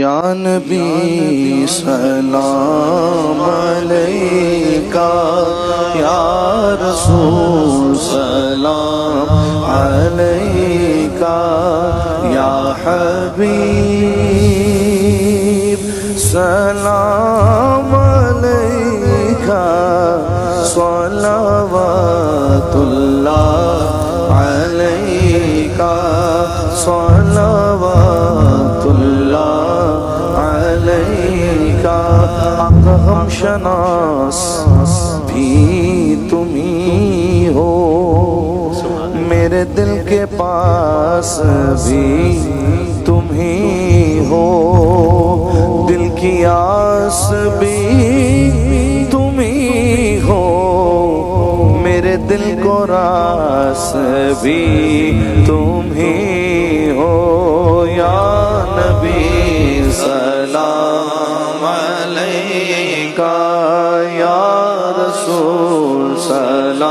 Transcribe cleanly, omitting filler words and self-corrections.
یا نبی سلام علیکہ، یا رسول سلام علیکہ، یا حبیب سلام علیکہ، صلوات اللہ علیکہ، صلوات اللہ علیکہ۔ آقا ہم شناس بھی تمہیں ہو، میرے دل کے پاس بھی تمہیں ہو، دل کی آس بھی تمہیں ہو، میرے دل کو راس بھی تمہیں ہو۔ یا نبی سلام علیکہ، یا رسول سلام